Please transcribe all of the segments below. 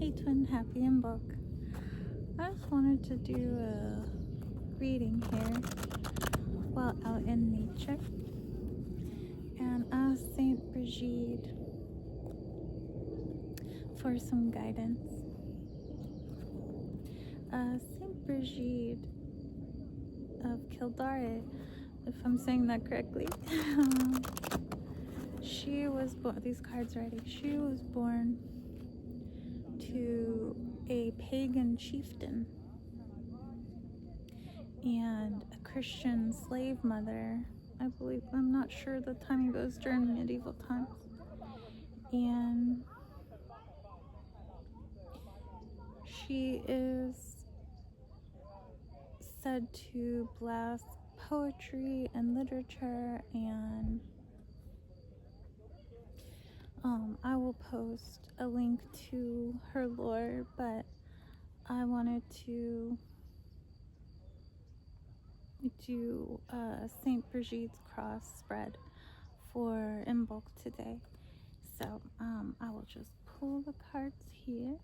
Hey Twin, happy in book. I just wanted to do a reading here while out in nature and ask Saint Brigid for some guidance. Saint Brigid of Kildare, if I'm saying that correctly, she was born, these cards already, she was born to a pagan chieftain and a Christian slave mother, I believe. I'm not sure the timing goes during medieval times. And she is said to bless poetry and literature, and I will post a link to her lore, but I wanted to do Saint Brigid's cross spread for Imbolc today. So I will just pull the cards here.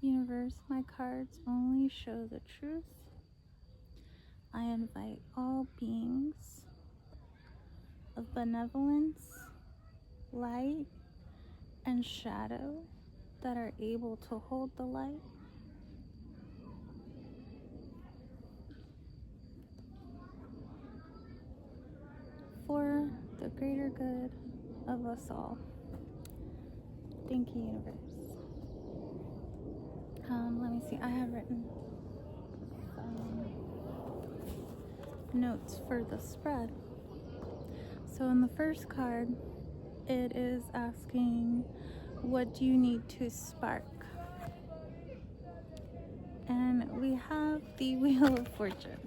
Universe, my cards only show the truth. I invite all beings of benevolence, light, and shadow that are able to hold the light for the greater good of us all. Thank you, universe. Let me see. I have written some notes for the spread. So in the first card, it is asking, what do you need to spark? And we have the Wheel of Fortune.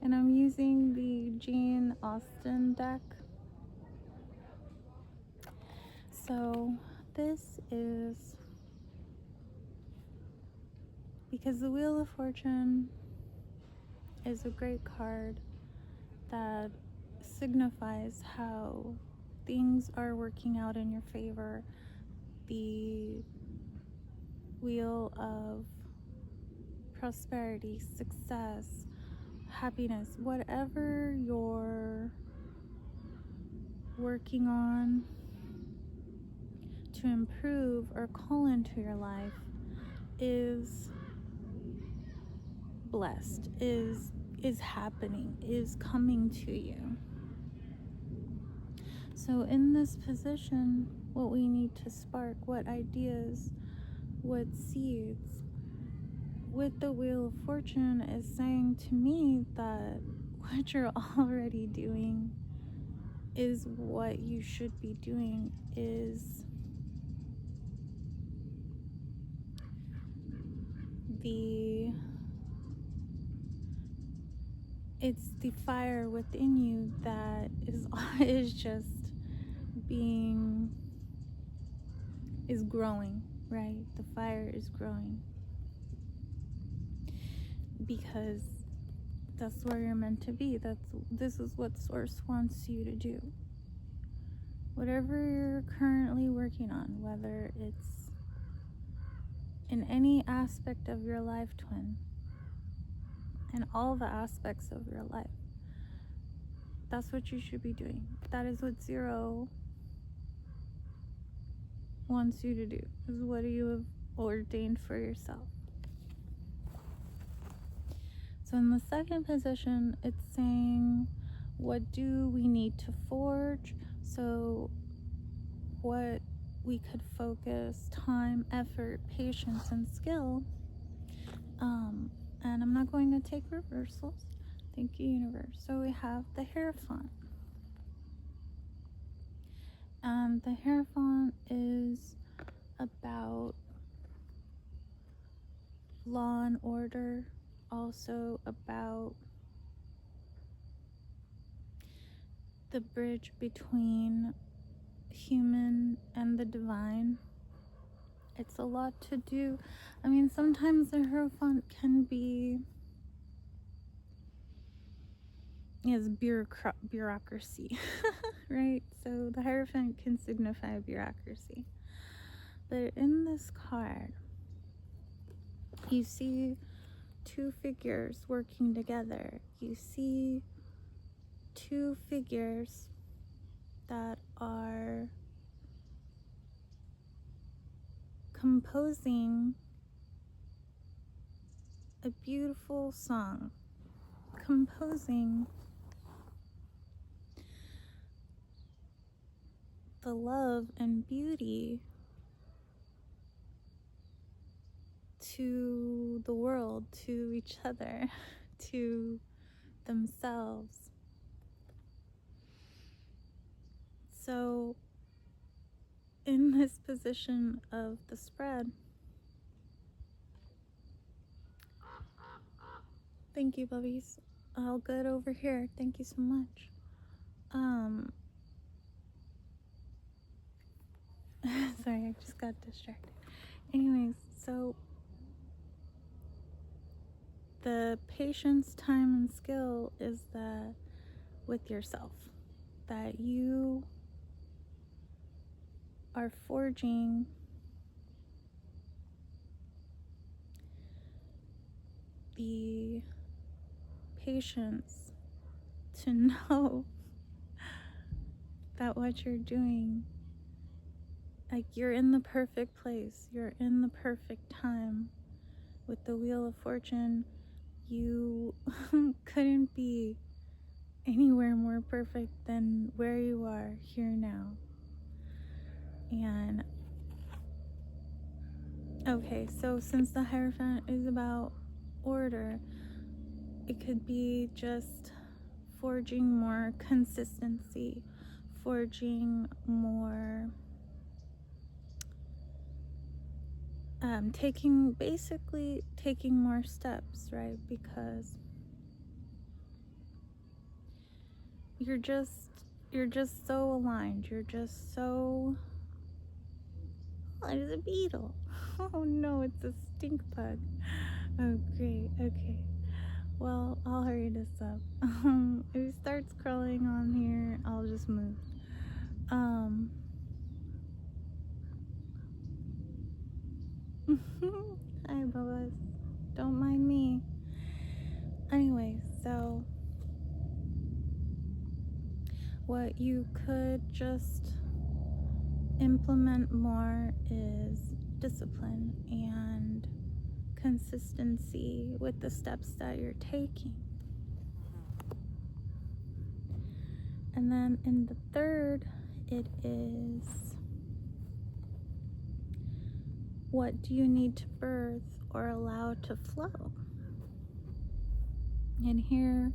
And I'm using the Jane Austen deck. So this is because the Wheel of Fortune is a great card that signifies how things are working out in your favor. The wheel of prosperity, success, happiness, whatever you're working on to improve or call into your life is blessed, is happening, is coming to you. So in this position, what we need to spark, what ideas, what seeds, with the Wheel of Fortune is saying to me that what you're already doing is what you should be doing, is it's the fire within you that is just is growing, right? The fire is growing because that's where you're meant to be. This is what Source wants you to do. Whatever you're currently working on, whether it's in any aspect of your life, twin, and all the aspects of your life, that's what you should be doing. That is what Zero wants you to do, is what you have ordained for yourself. So in the second position, it's saying, what do we need to forge? So what we could focus time, effort, patience, and skill. And I'm not going to take reversals. Thank you, universe. So we have the Hierophant. And the Hierophant is about law and order, also about the bridge between human and the divine. It's a lot to do. I mean, sometimes the Hierophant can be is bureaucracy, right? So the Hierophant can signify bureaucracy. But in this card, you see two figures working together. You see two figures that are composing a beautiful song, composing the love and beauty to the world, to each other, to themselves. So, in this position of the spread, thank you, Bubbies. All good over here. Thank you so much. Sorry, I just got distracted. Anyways, so the patience, time, and skill is that with yourself, that you are forging the patience to know that what you're doing, like, you're in the perfect place, you're in the perfect time. With the Wheel of Fortune, you couldn't be anywhere more perfect than where you are here now. And okay, so since the Hierophant is about order, it could be just forging more consistency, forging more, taking more steps, right? Because you're just so aligned. You're just so, oh, there's a beetle. Oh no, it's a stink bug. Oh great, okay. Well, I'll hurry this up. If it starts crawling on here, I'll just move. Hi, Bubba. Don't mind me. Anyway, so what you could just implement more is discipline and consistency with the steps that you're taking. And then in the third, it is, what do you need to birth or allow to flow? And here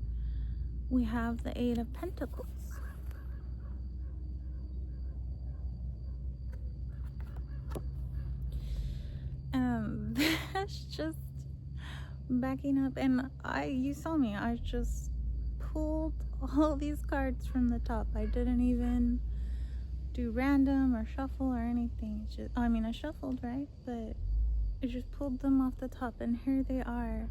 we have the Eight of Pentacles. That's just backing up, and you saw me, I just pulled all these cards from the top. I didn't even do random or shuffle or anything. I shuffled, right? But I just pulled them off the top, and here they are,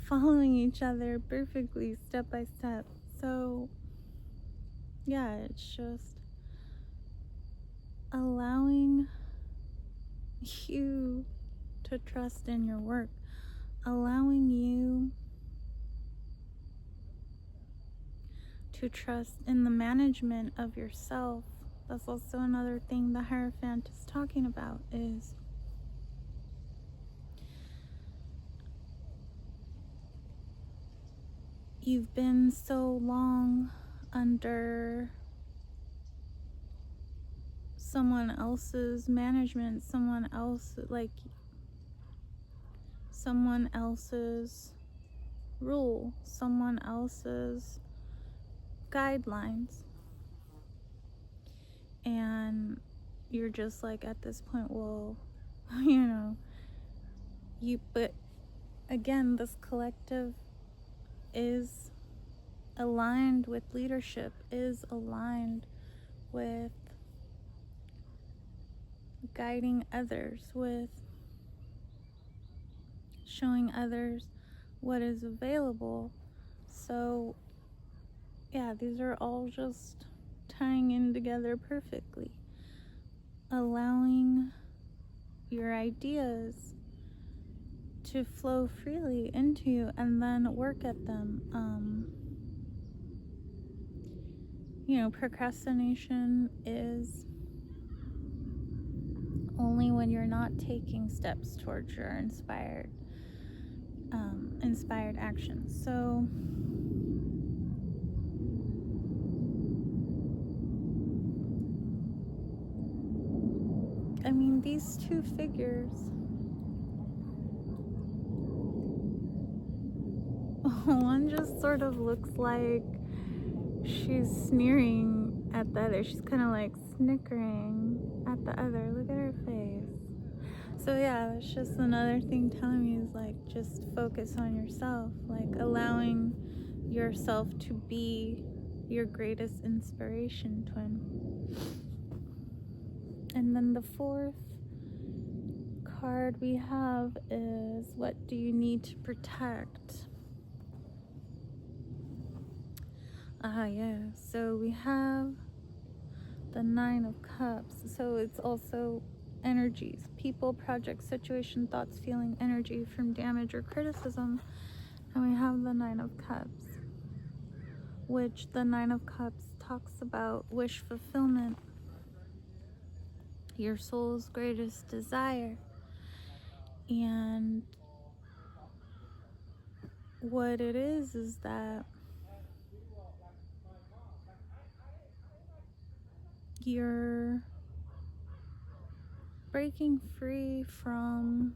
following each other perfectly, step by step. So yeah, it's just allowing you to trust in your work, allowing you to trust in the management of yourself. That's also another thing the Hierophant is talking about, is you've been so long under someone else's management, someone else's rule, someone else's guidelines, and you're just like, at this point, well, but again, this collective is aligned with leadership, is aligned with guiding others, with showing others what is available. So yeah, these are all just tying in together perfectly. Allowing your ideas to flow freely into you and then work at them. Procrastination is only when you're not taking steps towards your inspired actions. So I mean, these two figures, one just sort of looks like she's sneering at the other. She's kind of like snickering at the other. Look at her face. So yeah, it's just another thing telling me is like, just focus on yourself, like allowing yourself to be your greatest inspiration twin. And then the fourth card we have is, what do you need to protect? Yeah, so we have the Nine of Cups. So it's also energies, people, projects, situation, thoughts, feeling, energy from damage or criticism. And we have the Nine of Cups, which the Nine of Cups talks about wish fulfillment, your soul's greatest desire. And what it is that you're breaking free from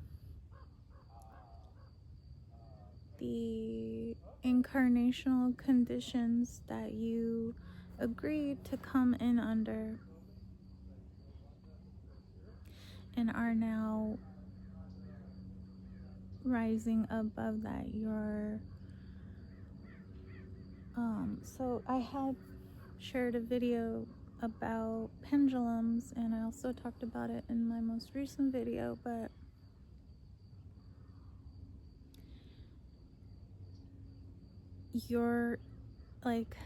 the incarnational conditions that you agreed to come in under and are now rising above that. So I had shared a video about pendulums, and I also talked about it in my most recent video, but you're like,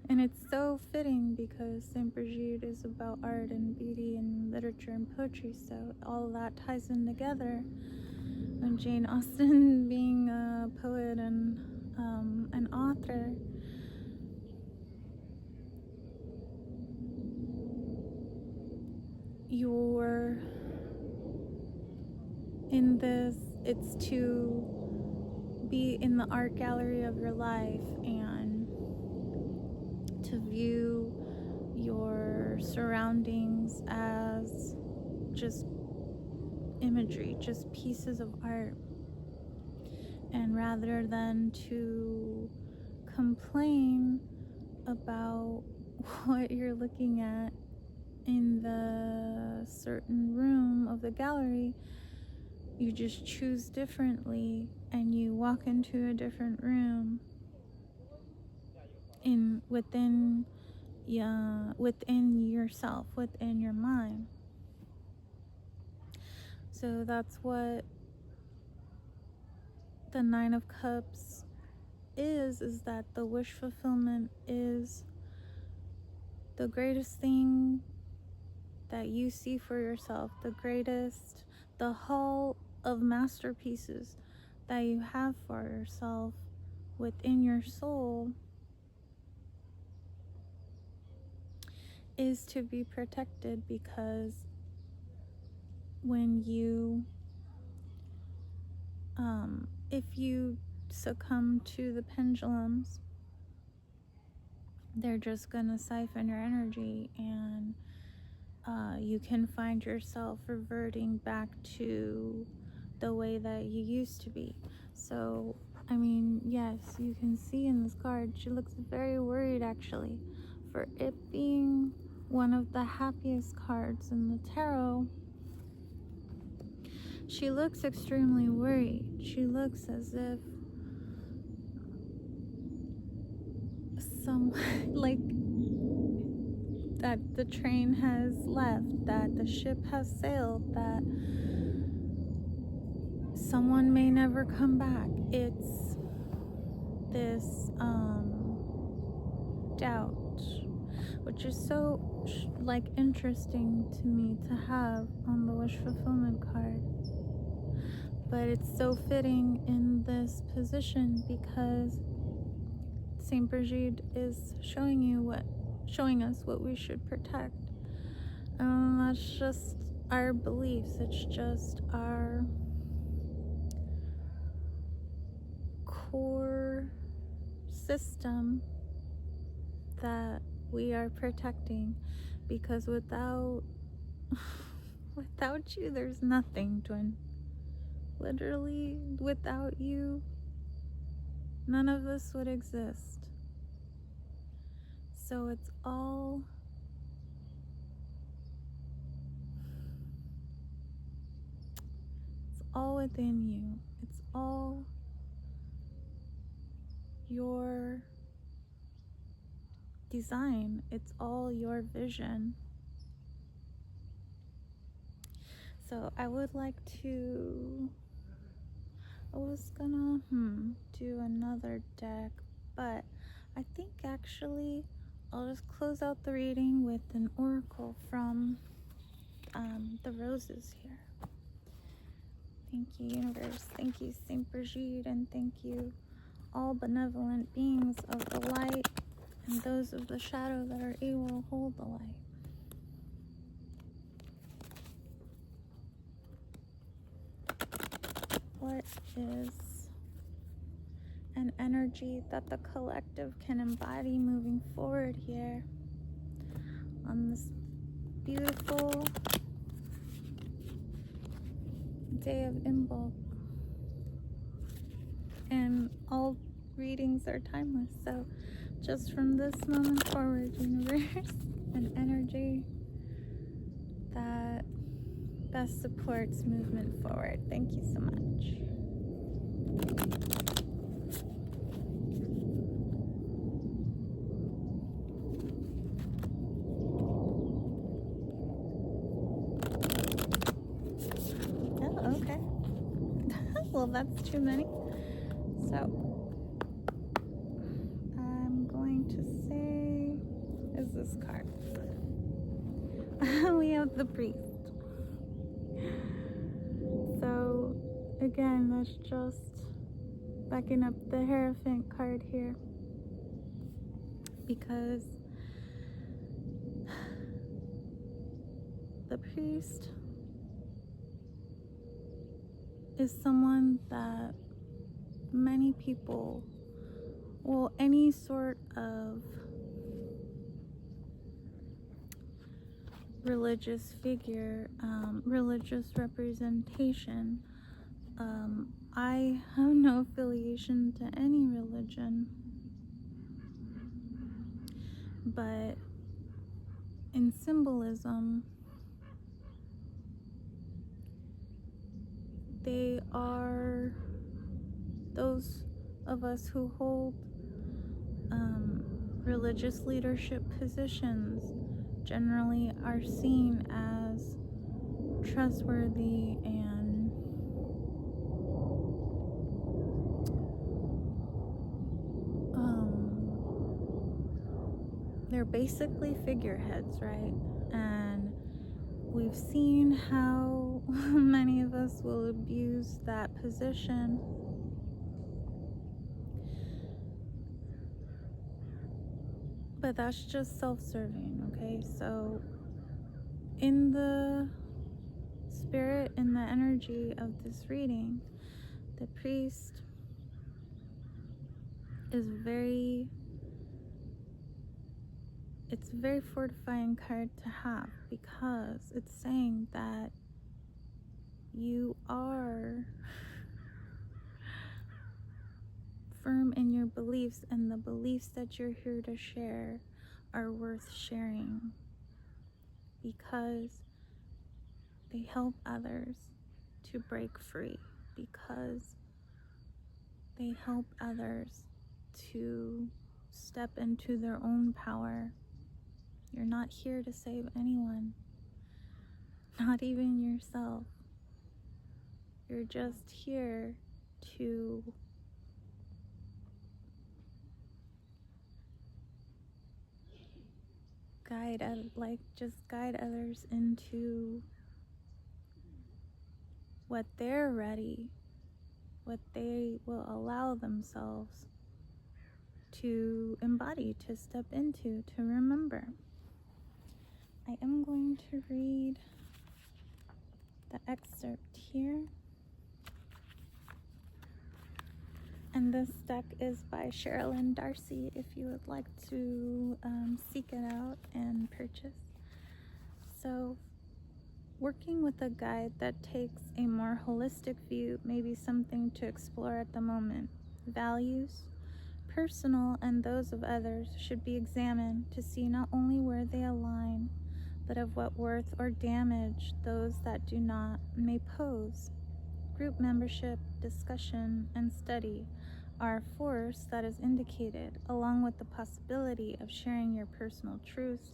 and it's so fitting because Saint Brigitte is about art and beauty and literature and poetry, so all of that ties in together. And Jane Austen being a poet and an author, you're in this, it's to be in the art gallery of your life and to view your surroundings as just imagery, just pieces of art. And rather than to complain about what you're looking at in the certain room of the gallery, you just choose differently and you walk into a different room within yourself, within your mind. So that's what the Nine of Cups is that the wish fulfillment is the greatest thing that you see for yourself, the hall of masterpieces that you have for yourself within your soul is to be protected, because when you if you succumb to the pendulums, they're just gonna siphon your energy, and you can find yourself reverting back to the way that you used to be. So, I mean, yes, you can see in this card, she looks very worried actually. For it being one of the happiest cards in the tarot, she looks extremely worried. She looks as if like that the train has left, that the ship has sailed, that someone may never come back. It's this doubt, which is so like interesting to me to have on the wish fulfillment card. But it's so fitting in this position because Saint Brigid is showing us what we should protect. That's just our beliefs. It's just our core system that we are protecting, because without you, there's nothing, twin. Literally, without you, none of this would exist. So it's all within you. It's all your design. It's all your vision. So I would like to, I was gonna do another deck, but I think actually I'll just close out the reading with an oracle from the roses here. Thank you, universe. Thank you, Saint Brigid, and thank you, all benevolent beings of the light and those of the shadow that are able to hold the light. What is an energy that the collective can embody moving forward here on this beautiful day of Imbolc? And all readings are timeless, so just from this moment forward, universe, an energy that best supports movement forward. Thank you so much. Oh, okay. Well, that's too many. So I'm going to say, is this card? We have the priest. So again, that's just backing up the Hierophant card here, because the priest is someone that many people, well, any sort of religious figure, religious representation. I have no affiliation to any religion, but in symbolism, they are those of us who hold religious leadership positions generally are seen as trustworthy, and they're basically figureheads, right? And we've seen how many of us will abuse that position. But that's just self-serving, okay? So in the spirit, in the energy of this reading, the priest is it's a very fortifying card to have, because it's saying that you are firm in your beliefs, and the beliefs that you're here to share are worth sharing because they help others to break free, because they help others to step into their own power. You're not here to save anyone, not even yourself. You're just here to guide others into what they're ready, what they will allow themselves to embody, to step into, to remember. I am going to read the excerpt here. And this deck is by Sherilyn Darcy if you would like to seek it out and purchase. So, working with a guide that takes a more holistic view may be something to explore at the moment. Values, personal and those of others, should be examined to see not only where they align, but of what worth or damage those that do not may pose. Group membership, discussion, and study are a force that is indicated, along with the possibility of sharing your personal truths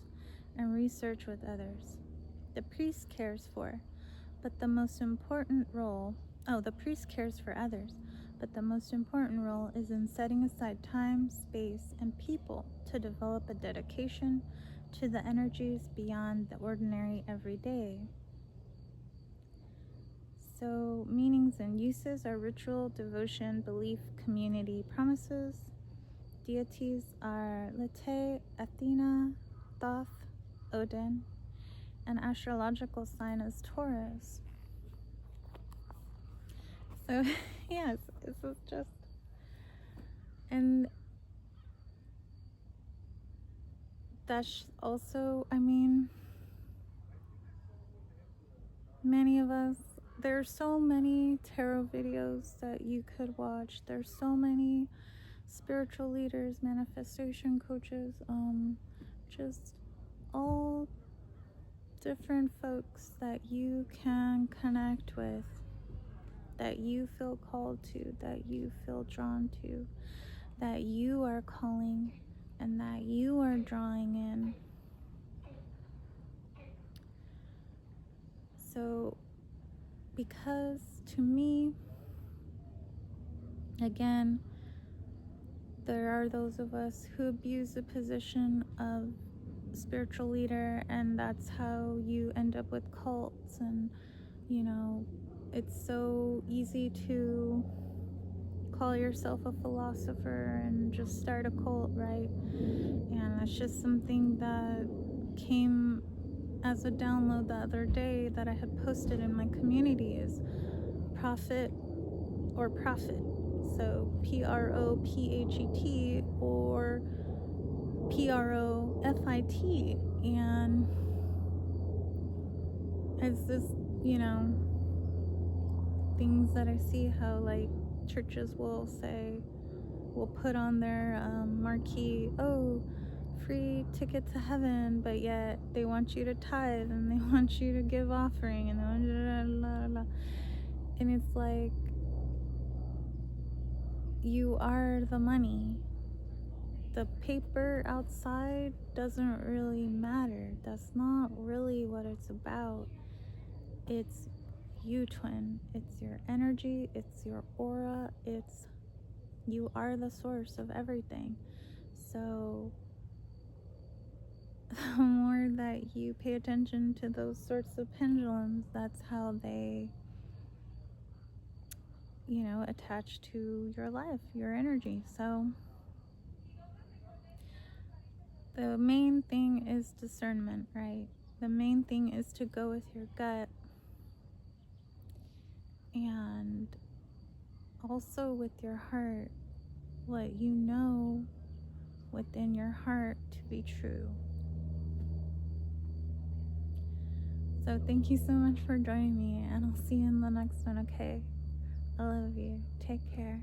and research with others. The priest cares for, but the most important role, the priest cares for others, but the most important role is in setting aside time, space, and people to develop a dedication to the energies beyond the ordinary everyday. So, meanings and uses are ritual, devotion, belief, community, promises. Deities are Lete, Athena, Thoth, Odin, and astrological sign is Taurus. So, yes, this is just, and that's also, many of us, there's so many tarot videos that you could watch. There's so many spiritual leaders, manifestation coaches, just all different folks that you can connect with, that you feel called to, that you feel drawn to, that you are calling and that you are drawing in. So, because to me, again, there are those of us who abuse the position of spiritual leader, and that's how you end up with cults. And it's so easy to call yourself a philosopher and just start a cult, right? And that's just something that came as a download the other day that I had posted in my community, is prophet or prophet. So PROPHET or PROFIT. And it's this, things that I see how churches will put on their marquee, free ticket to heaven, but yet they want you to tithe and they want you to give offering and and it's like, you are the money. The paper outside doesn't really matter. That's not really what it's about. It's you, twin. It's your energy, it's your aura, you are the source of everything. So the more that you pay attention to those sorts of pendulums, that's how they attach to your life, your energy. So the main thing is discernment, right? The main thing is to go with your gut, and also with your heart, what you know within your heart to be true. So thank you so much for joining me, and I'll see you in the next one, okay? I love you. Take care.